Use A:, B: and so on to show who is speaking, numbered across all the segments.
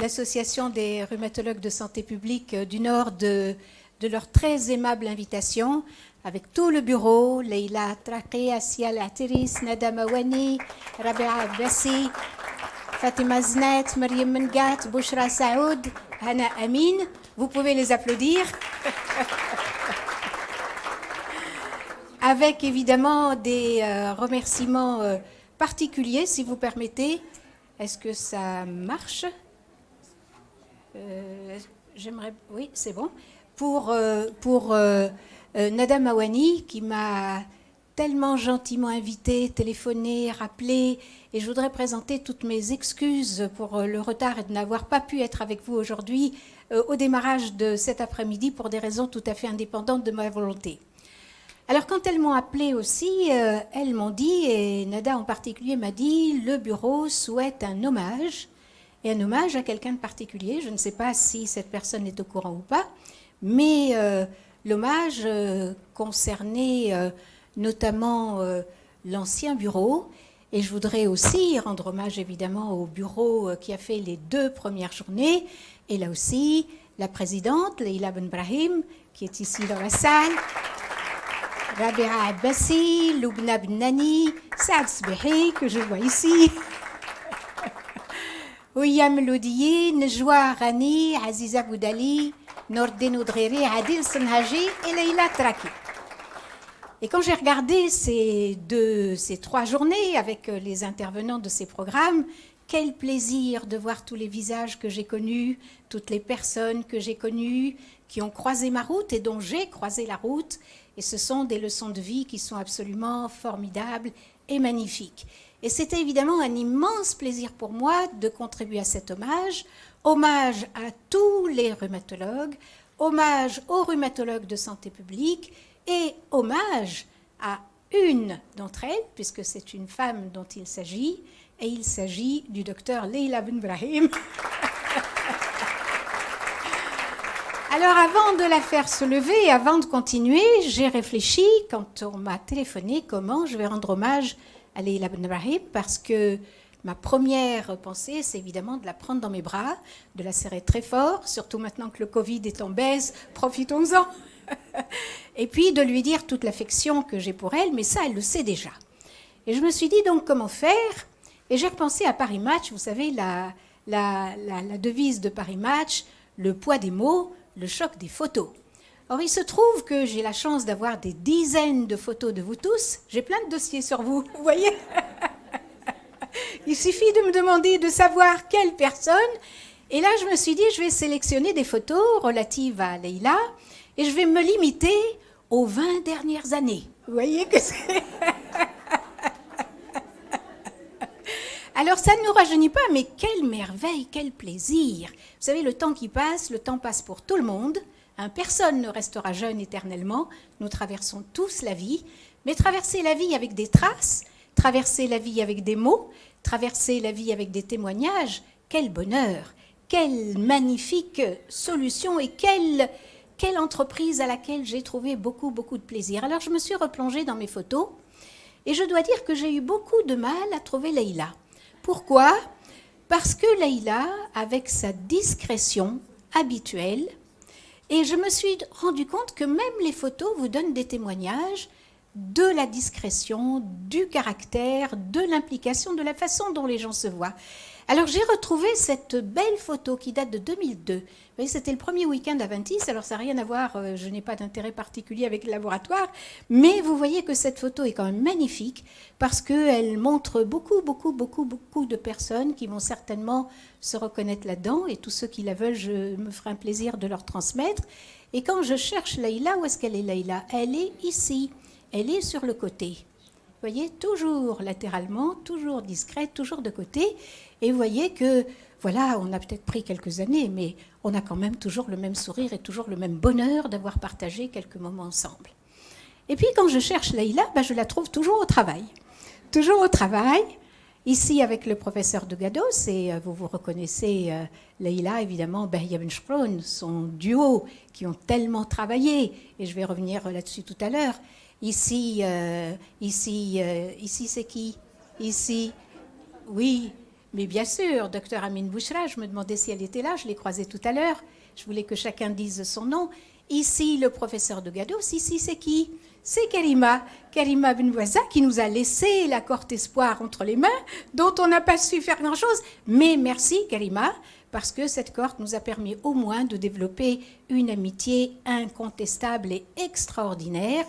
A: l'association des rhumatologues de santé publique du Nord de leur très aimable invitation, avec tout le bureau, Leïla Traqi, Asia Al-Atiris, Nada Mawani, Rabia Abbasi, Fatima Znet, Mariam Mengat, Bouchra Saoud, Hana Amin. Vous pouvez les applaudir. Avec évidemment des remerciements particuliers, si vous permettez. Est-ce que ça marche? J'aimerais... Oui, c'est bon. Pour Nada Mawani, qui m'a tellement gentiment invité, téléphoné, rappelé, et je voudrais présenter toutes mes excuses pour le retard et de n'avoir pas pu être avec vous aujourd'hui au démarrage de cet après-midi pour des raisons tout à fait indépendantes de ma volonté. Alors quand elles m'ont appelé aussi, elles m'ont dit, et Nada en particulier m'a dit, le bureau souhaite un hommage, et un hommage à quelqu'un de particulier. Je ne sais pas si cette personne est au courant ou pas, mais l'hommage concernait notamment l'ancien bureau, et je voudrais aussi rendre hommage évidemment au bureau qui a fait les 2 premières journées, et là aussi la présidente, Leïla Ben Brahim, qui est ici dans la salle, Rabia Abbasi, Loubna Ben Nani, Saad Sbehi, que je vois ici, Ouya Meloudiyi, Nejwa Rani, Aziza Boudali, Nordin Oudreri, Adil Senhaji et Leïla Traqi. Et quand j'ai regardé ces 3 journées avec les intervenants de ces programmes, quel plaisir de voir tous les visages que j'ai connus, toutes les personnes que j'ai connues, qui ont croisé ma route et dont j'ai croisé la route. Et ce sont des leçons de vie qui sont absolument formidables et magnifiques. Et c'était évidemment un immense plaisir pour moi de contribuer à cet hommage. Hommage à tous les rhumatologues, hommage aux rhumatologues de santé publique et hommage à une d'entre elles, puisque c'est une femme dont il s'agit, et il s'agit du docteur Leïla Ben Brahim. Alors avant de la faire se lever, avant de continuer, j'ai réfléchi, quand on m'a téléphoné, comment je vais rendre hommage à Leïla Ben Brahim, parce que ma première pensée, c'est évidemment de la prendre dans mes bras, de la serrer très fort, surtout maintenant que le Covid est en baisse, profitons-en. Et puis de lui dire toute l'affection que j'ai pour elle, mais ça, elle le sait déjà. Et je me suis dit donc comment faire, et j'ai repensé à Paris Match, vous savez, la devise de Paris Match, le poids des mots, le choc des photos. Or, il se trouve que j'ai la chance d'avoir des dizaines de photos de vous tous. J'ai plein de dossiers sur vous, vous voyez. Il suffit de me demander de savoir quelle personne. Et là, je me suis dit, je vais sélectionner des photos relatives à Leïla et je vais me limiter aux 20 dernières années. Vous voyez que c'est... Alors, ça ne nous rajeunit pas, mais quelle merveille, quel plaisir. Vous savez, le temps qui passe, le temps passe pour tout le monde. Personne ne restera jeune éternellement. Nous traversons tous la vie. Mais traverser la vie avec des traces, traverser la vie avec des mots, traverser la vie avec des témoignages, quel bonheur, quelle magnifique solution et quelle entreprise à laquelle j'ai trouvé beaucoup, beaucoup de plaisir. Alors, je me suis replongée dans mes photos et je dois dire que j'ai eu beaucoup de mal à trouver Leïla. Pourquoi? Parce que Leïla, avec sa discrétion habituelle, et je me suis rendu compte que même les photos vous donnent des témoignages de la discrétion, du caractère, de l'implication, de la façon dont les gens se voient. Alors j'ai retrouvé cette belle photo qui date de 2002. Vous voyez, c'était le premier week-end à Ventis, alors ça n'a rien à voir, je n'ai pas d'intérêt particulier avec le laboratoire, mais vous voyez que cette photo est quand même magnifique parce qu'elle montre beaucoup, beaucoup, beaucoup, beaucoup de personnes qui vont certainement se reconnaître là-dedans, et tous ceux qui la veulent, je me ferai un plaisir de leur transmettre. Et quand je cherche Leïla, où est-ce qu'elle est Leïla? Elle est ici, elle est sur le côté. Vous voyez, toujours latéralement, toujours discrète, toujours de côté. Et vous voyez que, voilà, on a peut-être pris quelques années, mais on a quand même toujours le même sourire et toujours le même bonheur d'avoir partagé quelques moments ensemble. Et puis, quand je cherche Leïla, je la trouve toujours au travail. Toujours au travail, ici avec le professeur de Gados, et vous reconnaissez Leïla, évidemment, Bahia Ben Shkroun, son duo, qui ont tellement travaillé, et je vais revenir là-dessus tout à l'heure. Ici, c'est qui? Ici, oui, Mais bien sûr, docteur Amine Bouchra, je me demandais si elle était là, je l'ai croisée tout à l'heure. Je voulais que chacun dise son nom. Ici, le professeur Dougados. Ici, c'est qui? C'est Karima Benbouaza qui nous a laissé la Cohorte Espoir entre les mains, dont on n'a pas su faire grand-chose. Mais merci Karima, parce que cette cohorte nous a permis au moins de développer une amitié incontestable et extraordinaire.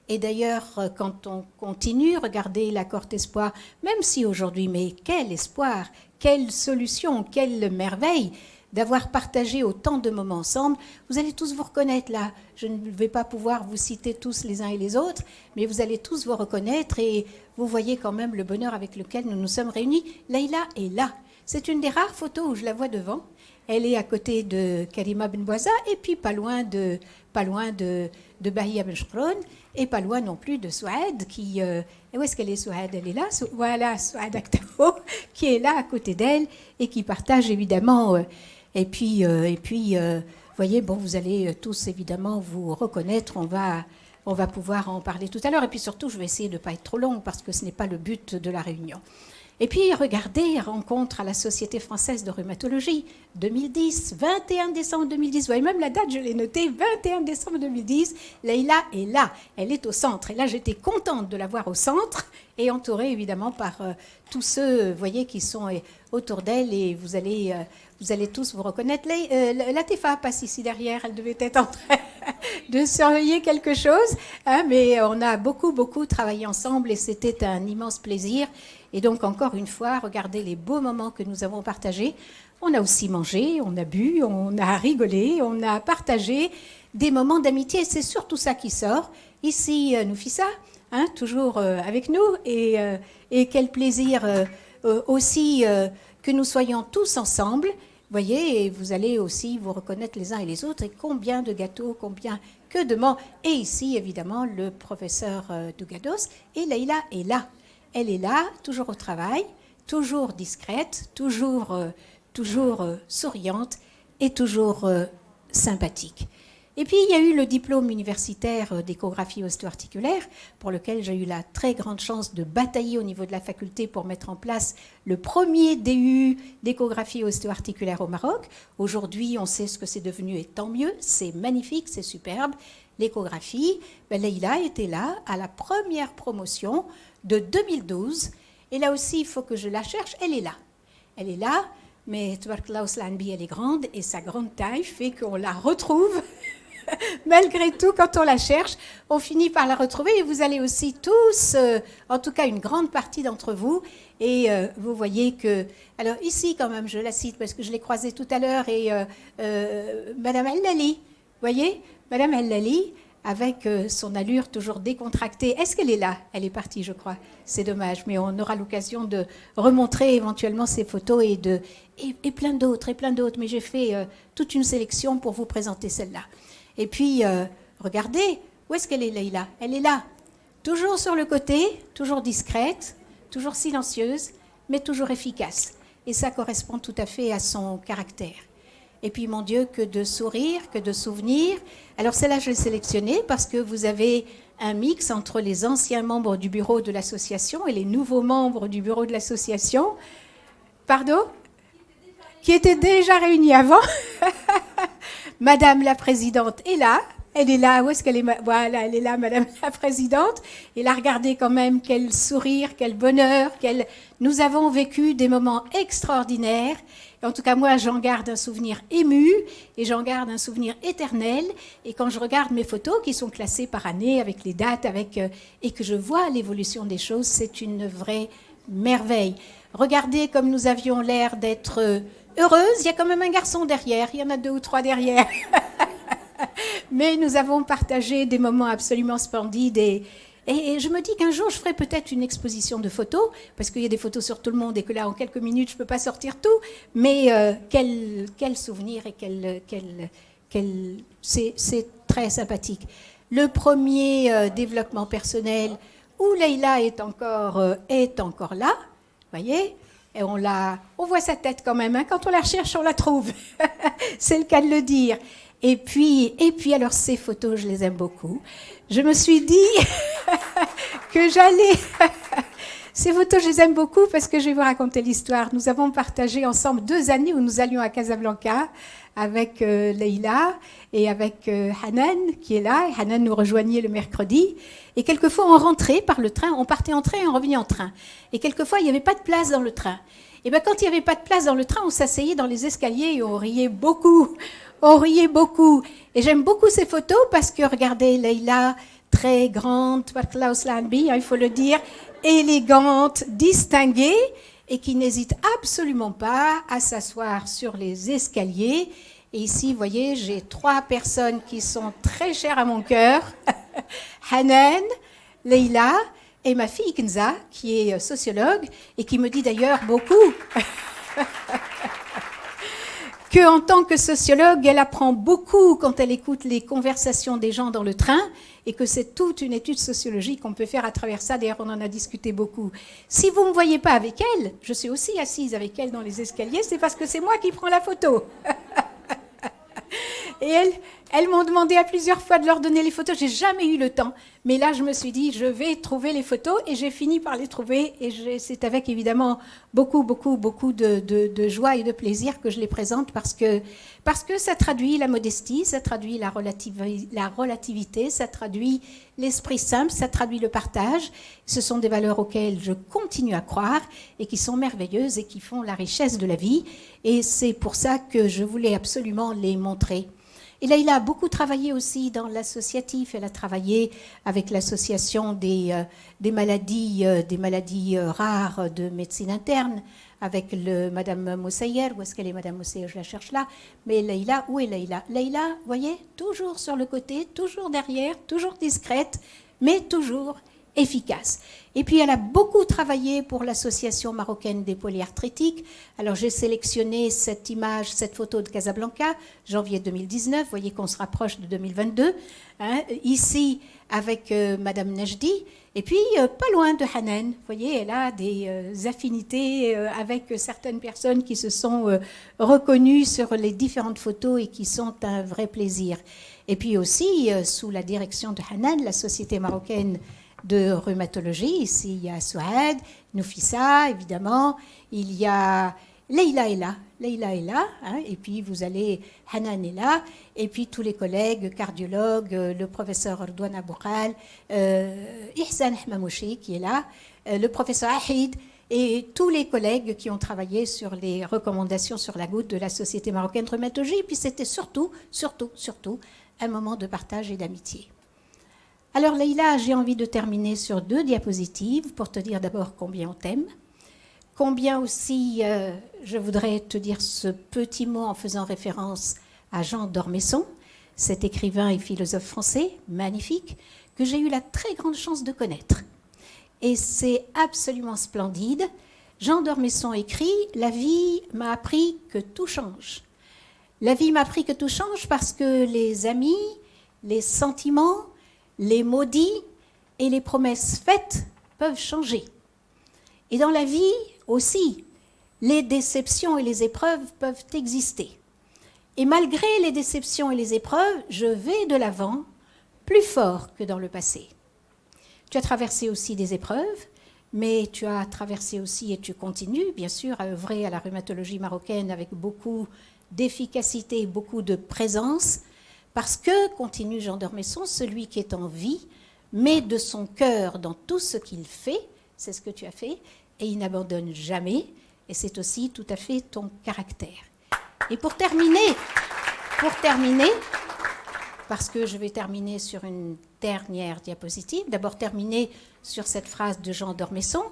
A: Et d'ailleurs, quand on continue, regardez la Cohorte Espoir, même si aujourd'hui, mais quel espoir, quelle solution, quelle merveille d'avoir partagé autant de moments ensemble. Vous allez tous vous reconnaître là. Je ne vais pas pouvoir vous citer tous les uns et les autres, mais vous allez tous vous reconnaître et vous voyez quand même le bonheur avec lequel nous nous sommes réunis. Leïla est là. C'est une des rares photos où je la vois devant. Elle est à côté de Karima Benbouaza et puis pas loin de Bahia Benchkron et pas loin non plus de Souad qui... où est-ce qu'elle est, Souad? Elle est là. Voilà, Souad Aktao, qui est là à côté d'elle et qui partage évidemment... Et puis, voyez, bon, vous allez tous évidemment vous reconnaître. On va pouvoir en parler tout à l'heure. Et puis surtout, je vais essayer de ne pas être trop longue parce que ce n'est pas le but de la réunion. Et puis, regardez, rencontre à la Société française de rhumatologie, 2010, 21 décembre 2010. Vous voyez, même la date, je l'ai notée, 21 décembre 2010. Leïla est là, elle est au centre. Et là, j'étais contente de la voir au centre et entourée évidemment par tous ceux, vous voyez, qui sont autour d'elle. Et vous allez tous vous reconnaître. Latifa passe ici derrière, elle devait être en train de surveiller quelque chose. Hein, mais on a beaucoup travaillé ensemble et c'était un immense plaisir. Et donc, encore une fois, regardez les beaux moments que nous avons partagés. On a aussi mangé, on a bu, on a rigolé, on a partagé des moments d'amitié. C'est surtout ça qui sort. Ici, Noufissa, hein, toujours avec nous. Et quel plaisir aussi que nous soyons tous ensemble. Vous voyez, et vous allez aussi vous reconnaître les uns et les autres. Et combien de gâteaux, combien que de moments. Et ici, évidemment, le professeur Dougados. Et Leïla est là. Elle est là, toujours au travail, toujours discrète, toujours souriante et toujours sympathique. Et puis, il y a eu le diplôme universitaire d'échographie ostéo-articulaire, pour lequel j'ai eu la très grande chance de batailler au niveau de la faculté pour mettre en place le premier DU d'échographie ostéo-articulaire au Maroc. Aujourd'hui, on sait ce que c'est devenu et tant mieux, c'est magnifique, c'est superbe. L'échographie, Leïla était là à la première promotion de 2012. Et là aussi, il faut que je la cherche. Elle est là. Elle est là, mais Tbarkla Oslanbi, elle est grande et sa grande taille fait qu'on la retrouve. Malgré tout, quand on la cherche, on finit par la retrouver. Et vous allez aussi tous, en tout cas une grande partie d'entre vous, et vous voyez que... Alors ici, quand même, je la cite parce que je l'ai croisée tout à l'heure, et Madame El-Lali, vous voyez, Madame El-Lali, avec son allure toujours décontractée. Est-ce qu'elle est là? Elle est partie, je crois. C'est dommage, mais on aura l'occasion de remontrer éventuellement ces photos et plein d'autres, Mais j'ai fait toute une sélection pour vous présenter celle-là. Et puis, regardez, où est-ce qu'elle est, Leïla? Elle est là, toujours sur le côté, toujours discrète, toujours silencieuse, mais toujours efficace. Et ça correspond tout à fait à son caractère. Et puis, mon Dieu, que de sourires, que de souvenirs. Alors, celle-là, je l'ai sélectionnée parce que vous avez un mix entre les anciens membres du bureau de l'association et les nouveaux membres du bureau de l'association. Pardon? Qui étaient déjà réunis avant. Madame la Présidente est là. Elle est là. Où est-ce qu'elle est? Voilà, elle est là, Madame la Présidente. Et là, regardez quand même quel sourire, quel bonheur. Nous avons vécu des moments extraordinaires. Et en tout cas, moi, j'en garde un souvenir ému et j'en garde un souvenir éternel. Et quand je regarde mes photos qui sont classées par année avec les dates, et que je vois l'évolution des choses, c'est une vraie merveille. Regardez comme nous avions l'air d'être heureuses. Il y a quand même un garçon derrière. Il y en a 2 ou 3 derrière. Mais nous avons partagé des moments absolument splendides et je me dis qu'un jour, je ferai peut-être une exposition de photos, parce qu'il y a des photos sur tout le monde et que là, en quelques minutes, je ne peux pas sortir tout. Mais quel souvenir et c'est très sympathique. Le premier développement personnel où Leïla est encore là, vous voyez, et on voit sa tête quand même, hein, quand on la recherche, on la trouve. C'est le cas de le dire. Et puis, alors ces photos, je les aime beaucoup. Je me suis dit que j'allais... Ces photos, je les aime beaucoup parce que je vais vous raconter l'histoire. Nous avons partagé ensemble 2 années où nous allions à Casablanca avec Leïla et avec Hanan qui est là. Et Hanan nous rejoignait le mercredi. Et quelquefois, on rentrait par le train. On partait en train et on revenait en train. Et quelquefois, il n'y avait pas de place dans le train. Et bien, quand il n'y avait pas de place dans le train, on s'asseyait dans les escaliers et on riait beaucoup. On riait beaucoup. Et j'aime beaucoup ces photos parce que, regardez, Leïla, très grande, il faut le dire, élégante, distinguée, et qui n'hésite absolument pas à s'asseoir sur les escaliers. Et ici, vous voyez, j'ai 3 personnes qui sont très chères à mon cœur. Hanan, Leïla et ma fille Kenza, qui est sociologue et qui me dit d'ailleurs beaucoup qu'en tant que sociologue, elle apprend beaucoup quand elle écoute les conversations des gens dans le train et que c'est toute une étude sociologique qu'on peut faire à travers ça. D'ailleurs, on en a discuté beaucoup. Si vous ne me voyez pas avec elle, je suis aussi assise avec elle dans les escaliers, c'est parce que c'est moi qui prends la photo. Et elles m'ont demandé à plusieurs fois de leur donner les photos. J'ai jamais eu le temps. Mais là, je me suis dit, je vais trouver les photos. Et j'ai fini par les trouver. Et c'est avec, évidemment, beaucoup de joie et de plaisir que je les présente parce que ça traduit la modestie, ça traduit la relativité, ça traduit l'esprit simple, ça traduit le partage. Ce sont des valeurs auxquelles je continue à croire et qui sont merveilleuses et qui font la richesse de la vie. Et c'est pour ça que je voulais absolument les montrer. Et là, il a beaucoup travaillé aussi dans l'associatif. Elle a travaillé avec l'association des maladies rares de médecine interne, avec Madame Moussaïer. Où est-ce qu'elle est, Madame Moussaïer? Je la cherche là. Mais Leïla, où est Leïla? Leïla, vous voyez, toujours sur le côté, toujours derrière, toujours discrète, mais toujours efficace. Et puis, elle a beaucoup travaillé pour l'association marocaine des polyarthritiques. Alors, j'ai sélectionné cette image, cette photo de Casablanca, janvier 2019. Vous voyez qu'on se rapproche de 2022. Hein, ici, avec Madame Najdi. Et puis, pas loin de Hanan. Vous voyez, elle a des affinités avec certaines personnes qui se sont reconnues sur les différentes photos et qui sont un vrai plaisir. Et puis aussi, sous la direction de Hanan, la Société marocaine de rhumatologie. Ici, il y a Souad, Noufissa, évidemment. Il y a Leïla est là. Leïla est là. Hein, et puis, vous allez... Hanan est là. Et puis, tous les collègues, cardiologues, le professeur Ardouane Aboukal, Ihsan Hmamouchi, qui est là, le professeur Ahid, et tous les collègues qui ont travaillé sur les recommandations sur la goutte de la Société marocaine de rhumatologie. Et puis, c'était surtout un moment de partage et d'amitié. Alors Leïla, j'ai envie de terminer sur 2 diapositives pour te dire d'abord combien on t'aime, combien aussi je voudrais te dire ce petit mot en faisant référence à Jean d'Ormesson, cet écrivain et philosophe français magnifique que j'ai eu la très grande chance de connaître. Et c'est absolument splendide. Jean d'Ormesson écrit « La vie m'a appris que tout change ». La vie m'a appris que tout change parce que les amis, les sentiments, les maudits et les promesses faites peuvent changer. Et dans la vie aussi, les déceptions et les épreuves peuvent exister. Et malgré les déceptions et les épreuves, je vais de l'avant plus fort que dans le passé. Tu as traversé aussi des épreuves, mais tu as traversé aussi et tu continues, bien sûr, à œuvrer à la rhumatologie marocaine avec beaucoup d'efficacité, beaucoup de présence. Parce que, continue Jean d'Ormesson, celui qui est en vie met de son cœur dans tout ce qu'il fait, c'est ce que tu as fait, et il n'abandonne jamais, et c'est aussi tout à fait ton caractère. Et pour terminer, parce que je vais terminer sur une dernière diapositive, d'abord terminer sur cette phrase de Jean d'Ormesson,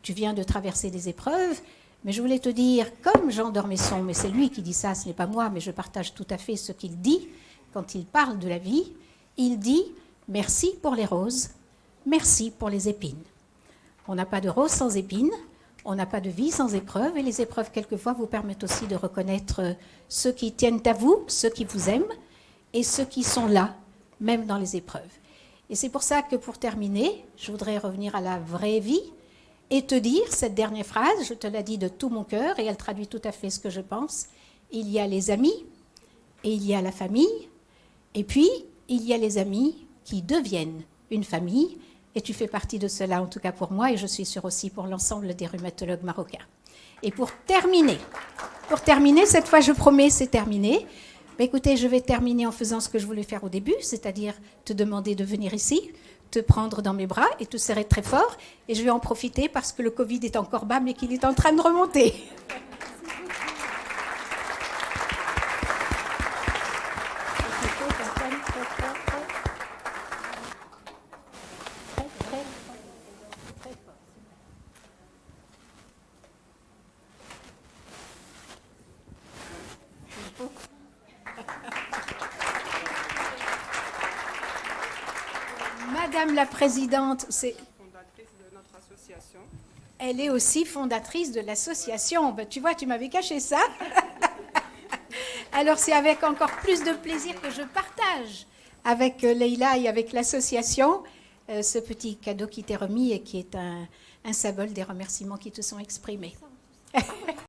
A: tu viens de traverser des épreuves, mais je voulais te dire, comme Jean d'Ormesson, mais c'est lui qui dit ça, ce n'est pas moi, mais je partage tout à fait ce qu'il dit, quand il parle de la vie, il dit « Merci pour les roses, merci pour les épines ». On n'a pas de roses sans épines, on n'a pas de vie sans épreuves, et les épreuves, quelquefois, vous permettent aussi de reconnaître ceux qui tiennent à vous, ceux qui vous aiment, et ceux qui sont là, même dans les épreuves. Et c'est pour ça que, pour terminer, je voudrais revenir à la vraie vie et te dire cette dernière phrase, je te la dis de tout mon cœur, et elle traduit tout à fait ce que je pense. Il y a les amis, et il y a la famille, et puis, il y a les amis qui deviennent une famille, Et tu fais partie de cela, en tout cas pour moi, et je suis sûre aussi pour l'ensemble des rhumatologues marocains. Et pour terminer, cette fois je promets, c'est terminé. Mais écoutez, je vais terminer en faisant ce que je voulais faire au début, c'est-à-dire te demander de venir ici, te prendre dans mes bras et te serrer très fort. Et je vais en profiter parce que le Covid est encore bas, mais qu'il est en train de remonter. Madame la Présidente,
B: Fondatrice de notre association.
A: Elle est aussi fondatrice de l'association. Ben, tu vois, tu m'avais caché ça. Alors c'est avec encore plus de plaisir que je partage avec Leïla et avec l'association ce petit cadeau qui t'est remis et qui est un symbole des remerciements qui te sont exprimés.